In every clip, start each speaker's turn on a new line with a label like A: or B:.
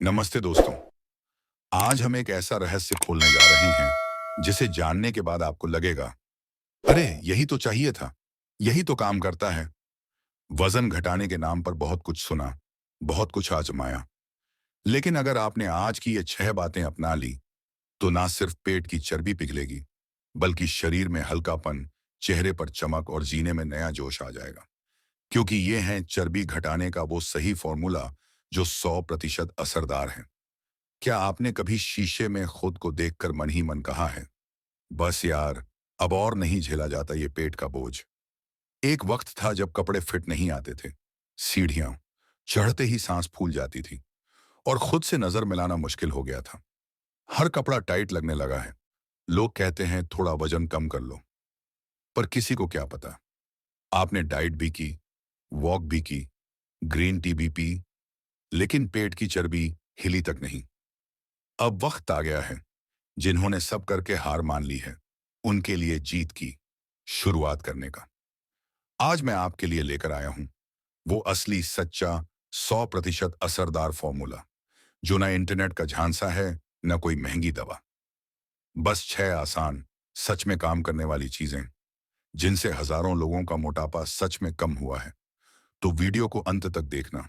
A: नमस्ते दोस्तों। आज हम एक ऐसा रहस्य खोलने जा रहे हैं जिसे जानने के बाद आपको लगेगा, अरे यही तो चाहिए था, यही तो काम करता है। वजन घटाने के नाम पर बहुत कुछ सुना, बहुत कुछ आजमाया, लेकिन अगर आपने आज की ये 6 बातें अपना ली तो ना सिर्फ पेट की चर्बी पिघलेगी, बल्कि शरीर में हल्कापन, चेहरे पर चमक और जीने में नया जोश आ जाएगा। क्योंकि ये है चर्बी घटाने का वो सही फॉर्मूला जो 100% असरदार है। क्या आपने कभी शीशे में खुद को देखकर मन ही मन कहा है, बस यार, अब और नहीं झेला जाता ये पेट का बोझ। एक वक्त था जब कपड़े फिट नहीं आते थे, सीढ़ियां चढ़ते ही सांस फूल जाती थी और खुद से नजर मिलाना मुश्किल हो गया था। हर कपड़ा टाइट लगने लगा है। लोग कहते हैं थोड़ा वजन कम कर लो, पर किसी को क्या पता, आपने डाइट भी की, वॉक भी की, ग्रीन टी भी पी, लेकिन पेट की चर्बी हिली तक नहीं। अब वक्त आ गया है, जिन्होंने सब करके हार मान ली है, उनके लिए जीत की शुरुआत करने का। आज मैं आपके लिए लेकर आया हूं वो असली सच्चा 100% असरदार फॉर्मूला, जो ना इंटरनेट का झांसा है, न कोई महंगी दवा। बस 6 आसान, सच में काम करने वाली चीजें, जिनसे हजारों लोगों का मोटापा सच में कम हुआ है। तो वीडियो को अंत तक देखना,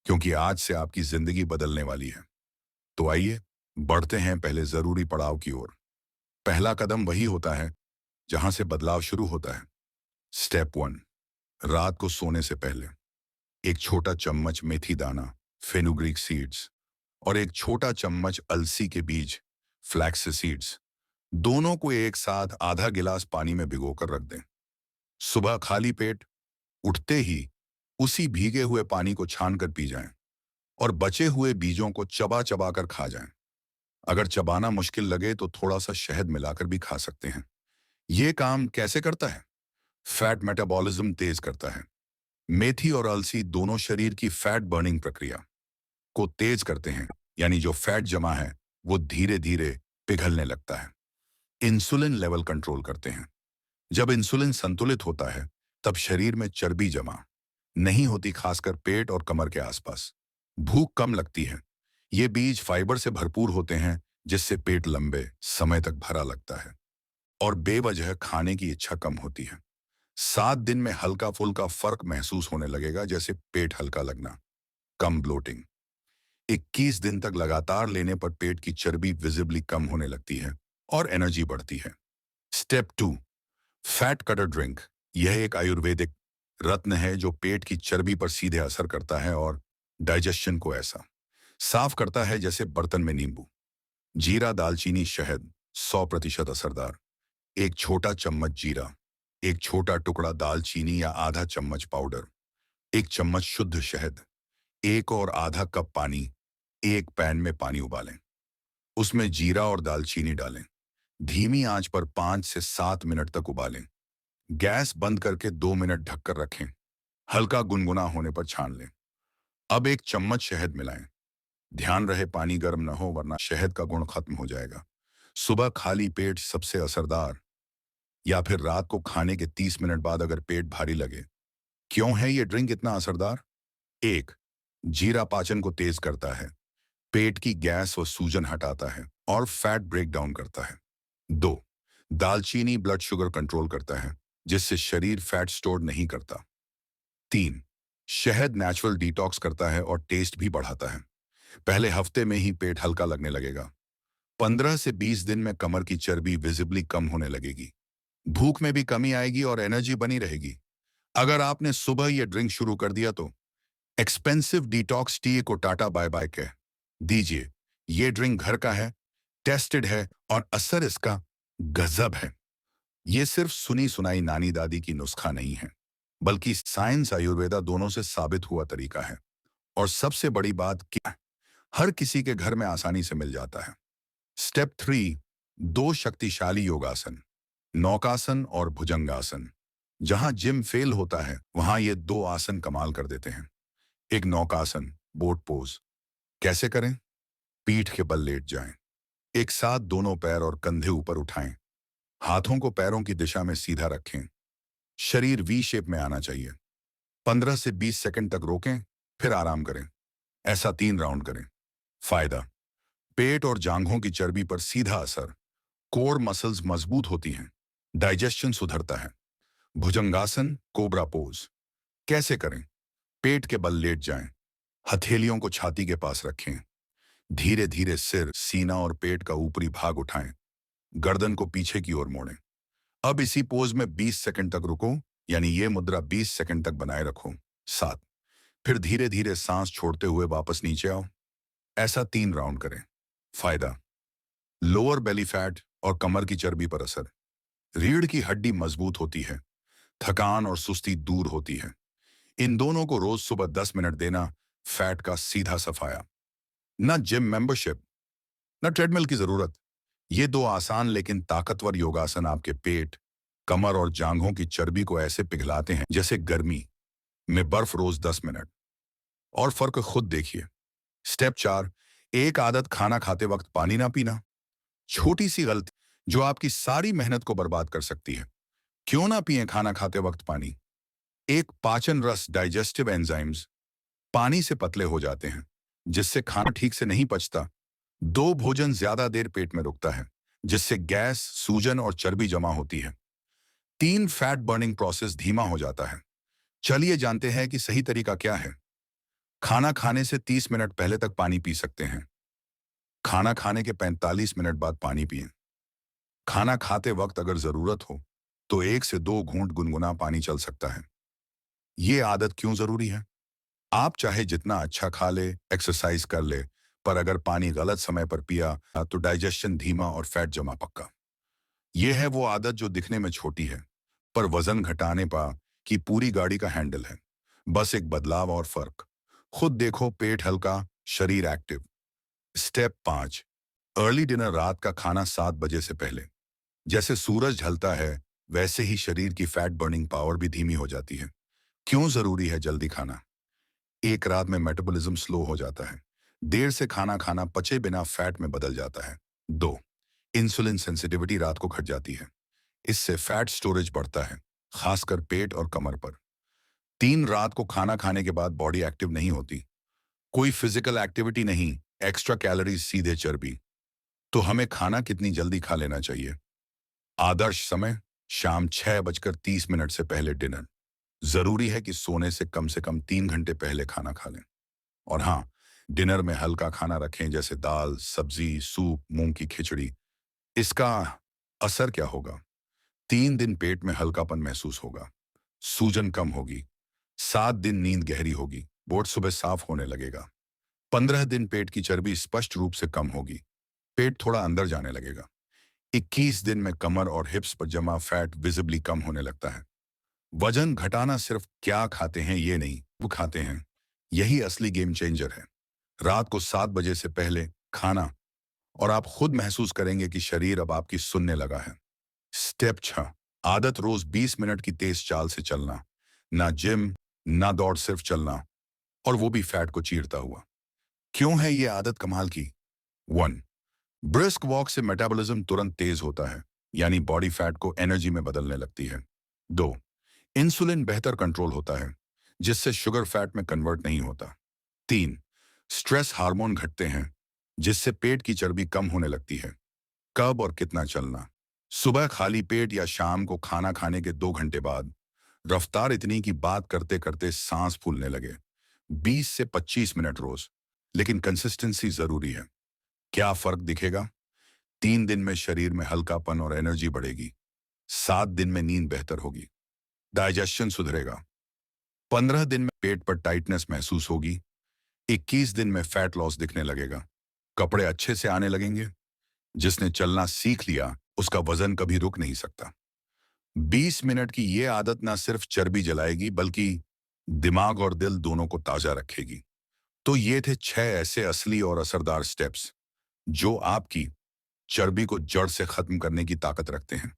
A: क्योंकि आज से आपकी जिंदगी बदलने वाली है। तो आइए बढ़ते हैं पहले जरूरी पड़ाव की ओर। पहला कदम वही होता है जहां से बदलाव शुरू होता है। स्टेप 1, रात को सोने से पहले एक छोटा चम्मच मेथी दाना, फेनुग्रीक सीड्स, और एक छोटा चम्मच अलसी के बीज, फ्लैक्स सीड्स, दोनों को एक साथ आधा गिलास पानी में भिगोकर रख दें। सुबह खाली पेट उठते ही उसी भीगे हुए पानी को छानकर पी जाएं और बचे हुए बीजों को चबा चबा कर खा जाएं। अगर चबाना मुश्किल लगे तो थोड़ा सा शहद मिलाकर भी खा सकते हैं। ये काम कैसे करता है? फैट मेटाबॉलिज्म तेज करता है। मेथी और अलसी दोनों शरीर की फैट बर्निंग प्रक्रिया को तेज करते हैं, यानी जो फैट जमा है वो धीरे धीरे पिघलने लगता है। इंसुलिन लेवल कंट्रोल करते हैं। जब इंसुलिन संतुलित होता है तब शरीर में चर्बी जमा नहीं होती, खासकर पेट और कमर के आसपास। भूख कम लगती है। ये बीज फाइबर से भरपूर होते हैं, जिससे पेट लंबे समय तक भरा लगता है और बेवजह खाने की इच्छा कम होती है। 7 दिन में हल्का फुल्का फर्क महसूस होने लगेगा, जैसे पेट हल्का लगना, कम ब्लोटिंग। 21 दिन तक लगातार लेने पर पेट की चर्बी विजिबली कम होने लगती है और एनर्जी बढ़ती है। Step 2, fat cutter drink. यह एक आयुर्वेदिक रत्न है जो पेट की चर्बी पर सीधे असर करता है और डाइजेशन को ऐसा साफ करता है जैसे बर्तन में नींबू। जीरा, दालचीनी, शहद, 100% असरदार। एक छोटा चम्मच जीरा, एक छोटा टुकड़ा दालचीनी या आधा चम्मच पाउडर, एक चम्मच शुद्ध शहद, एक और आधा कप पानी। एक पैन में पानी उबालें, उसमें जीरा और दालचीनी डालें। धीमी आंच पर 5 से 7 मिनट तक उबालें। गैस बंद करके 2 मिनट ढककर रखें। हल्का गुनगुना होने पर छान लें। अब एक चम्मच शहद मिलाएं। ध्यान रहे पानी गर्म न हो, वरना शहद का गुण खत्म हो जाएगा। सुबह खाली पेट सबसे असरदार, या फिर रात को खाने के 30 मिनट बाद अगर पेट भारी लगे। क्यों है ये ड्रिंक इतना असरदार? 1, जीरा पाचन को तेज करता है, पेट की गैस और सूजन हटाता है और फैट ब्रेक डाउन करता है। 2, दालचीनी ब्लड शुगर कंट्रोल करता है, जिससे शरीर फैट स्टोर नहीं करता। 3, शहद नेचुरल डिटॉक्स करता है और टेस्ट भी बढ़ाता है। पहले हफ्ते में ही पेट हल्का लगने लगेगा। 15 से 20 दिन में कमर की चर्बी विजिबली कम होने लगेगी। भूख में भी कमी आएगी और एनर्जी बनी रहेगी। अगर आपने सुबह ये ड्रिंक शुरू कर दिया तो एक्सपेंसिव डिटॉक्स टी को टाटा बाय बाय कह दीजिए। ये ड्रिंक घर का है, टेस्टेड है और असर इसका गजब है। ये सिर्फ सुनी सुनाई नानी दादी की नुस्खा नहीं है, बल्कि साइंस आयुर्वेदा दोनों से साबित हुआ तरीका है। और सबसे बड़ी बात क्या है, हर किसी के घर में आसानी से मिल जाता है। स्टेप 3, 2 शक्तिशाली योगासन, नौकासन और भुजंगासन। जहां जिम फेल होता है, वहां ये 2 आसन कमाल कर देते हैं। एक नौकासन, बोट पोज। कैसे करें? पीठ के बल लेट जाएं, एक साथ दोनों पैर और कंधे ऊपर उठाएं, हाथों को पैरों की दिशा में सीधा रखें। शरीर वी शेप में आना चाहिए। 15 से 20 सेकंड तक रोकें, फिर आराम करें। ऐसा 3 राउंड करें। फायदा, पेट और जांघों की चर्बी पर सीधा असर। कोर मसल्स मजबूत होती हैं, डाइजेशन सुधरता है। भुजंगासन, कोबरा पोज कैसे करें? पेट के बल लेट जाएं, हथेलियों को छाती के पास रखें, धीरे धीरे सिर, सीना और पेट का ऊपरी भाग उठाएं, गर्दन को पीछे की ओर मोड़ें। अब इसी पोज में 20 सेकंड तक रुको, यानी ये मुद्रा 20 सेकंड तक बनाए रखो। 7, फिर धीरे धीरे सांस छोड़ते हुए वापस नीचे आओ। ऐसा 3 राउंड करें। फायदा, लोअर बेली फैट और कमर की चर्बी पर असर। रीढ़ की हड्डी मजबूत होती है, थकान और सुस्ती दूर होती है। इन दोनों को रोज सुबह 10 मिनट देना, फैट का सीधा सफाया। न जिम मेंबरशिप, न ट्रेडमिल की जरूरत। ये 2 आसान लेकिन ताकतवर योगासन आपके पेट, कमर और जांघों की चर्बी को ऐसे पिघलाते हैं जैसे गर्मी में बर्फ। रोज 10 मिनट और फर्क खुद देखिए। स्टेप 4, एक आदत, खाना खाते वक्त पानी ना पीना। छोटी सी गलती जो आपकी सारी मेहनत को बर्बाद कर सकती है। क्यों ना पिए खाना खाते वक्त पानी? एक, पाचन रस, डाइजेस्टिव एंजाइम्स पानी से पतले हो जाते हैं, जिससे खाना ठीक से नहीं पचता। 2, भोजन ज्यादा देर पेट में रुकता है, जिससे गैस, सूजन और चर्बी जमा होती है। 3, फैट बर्निंग प्रोसेस धीमा हो जाता है। चलिए जानते हैं कि सही तरीका क्या है। खाना खाने से 30 मिनट पहले तक पानी पी सकते हैं। खाना खाने के 45 मिनट बाद पानी पिएं। खाना खाते वक्त अगर जरूरत हो तो 1 से 2 घूंट गुनगुना पानी चल सकता है। ये आदत क्यों जरूरी है? आप चाहे जितना अच्छा खा ले, एक्सरसाइज कर ले, पर अगर पानी गलत समय पर पिया तो डाइजेशन धीमा और फैट जमा पक्का। ये है वो आदत जो दिखने में छोटी है, पर वजन घटाने पा की पूरी गाड़ी का हैंडल है। बस एक बदलाव और फर्क। खुद देखो, पेट हल्का, शरीर एक्टिव। स्टेप 5, अर्ली डिनर, रात का खाना 7 बजे से पहले। जैसे सूरज ढलता है, वैसे ही शरीर की फैट बर्निंग पावर भी धीमी हो जाती है। क्यों जरूरी है जल्दी खाना? एक, रात में मेटाबॉलिज्म स्लो हो जाता है। देर से खाना खाना पचे बिना फैट में बदल जाता है। 2, इंसुलिन सेंसिटिविटी रात को घट जाती है। इससे फैट स्टोरेज बढ़ता है, खासकर पेट और कमर पर। 3, रात को खाना खाने के बाद बॉडी एक्टिव नहीं होती। कोई फिजिकल एक्टिविटी नहीं, एक्स्ट्रा कैलोरीज, सीधे चर्बी। तो हमें खाना कितनी जल्दी खा लेना चाहिए? आदर्श समय, शाम 6:30 से पहले डिनर। जरूरी है कि सोने से कम 3 घंटे पहले खाना खा लें। और हाँ, डिनर में हल्का खाना रखें, जैसे दाल, सब्जी, सूप, मूंग की खिचड़ी। इसका असर क्या होगा? 3 दिन पेट में हल्कापन महसूस होगा, सूजन कम होगी। 7 दिन नींद गहरी होगी, बोर्ड सुबह साफ होने लगेगा। 15 दिन पेट की चर्बी स्पष्ट रूप से कम होगी, पेट थोड़ा अंदर जाने लगेगा। 21 दिन में कमर और हिप्स पर जमा फैट विजिबली कम होने लगता है। वजन घटाना सिर्फ क्या खाते हैं ये नहीं, वो खाते हैं, यही असली गेम चेंजर है। रात को 7 बजे से पहले खाना, और आप खुद महसूस करेंगे कि शरीर अब आपकी सुनने लगा है। स्टेप 6, आदत, रोज 20 मिनट की तेज चाल से चलना। ना जिम, ना दौड़, सिर्फ चलना, और वो भी फैट को चीरता हुआ। क्यों है ये आदत कमाल की? 1, ब्रिस्क वॉक से मेटाबॉलिज्म तुरंत तेज होता है, यानी बॉडी फैट को एनर्जी में बदलने लगती है। 2, इंसुलिन बेहतर कंट्रोल होता है, जिससे शुगर फैट में कन्वर्ट नहीं होता। 3, स्ट्रेस हार्मोन घटते हैं, जिससे पेट की चर्बी कम होने लगती है। कब और कितना चलना? सुबह खाली पेट या शाम को खाना खाने के 2 घंटे बाद। रफ्तार इतनी कि बात करते करते सांस फूलने लगे। 20 से 25 मिनट रोज, लेकिन कंसिस्टेंसी जरूरी है। क्या फर्क दिखेगा? 3 दिन में शरीर में हल्कापन और एनर्जी बढ़ेगी। 7 दिन में नींद बेहतर होगी, डाइजेशन सुधरेगा। 15 दिन में पेट पर टाइटनेस महसूस होगी। 21 दिन में फैट लॉस दिखने लगेगा। कपड़े अच्छे से आने लगेंगे। जिसने चलना सीख लिया, उसका वजन कभी रुक नहीं सकता। 20 मिनट की ये आदत ना सिर्फ चर्बी जलाएगी, बल्कि दिमाग और दिल दोनों को ताजा रखेगी। तो ये थे 6 ऐसे असली और असरदार स्टेप्स जो आपकी चर्बी को जड़ से खत्म करने की ताकत रखते हैं।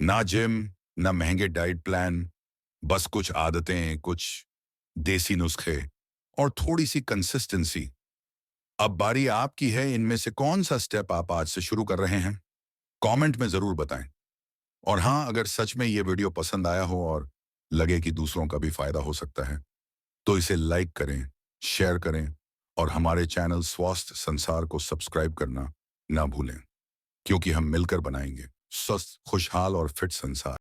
A: ना जिम, ना महंगे डाइट प्लान, बस कुछ आदतें, कुछ देसी नुस्खे और थोड़ी सी कंसिस्टेंसी। अब बारी आपकी है, इनमें से कौन सा स्टेप आप आज से शुरू कर रहे हैं? कमेंट में जरूर बताएं। और हाँ, अगर सच में ये वीडियो पसंद आया हो और लगे कि दूसरों का भी फायदा हो सकता है, तो इसे लाइक करें, शेयर करें और हमारे चैनल स्वास्थ्य संसार को सब्सक्राइब करना ना भूलें, क्योंकि हम मिलकर बनाएंगे स्वस्थ, खुशहाल और फिट संसार।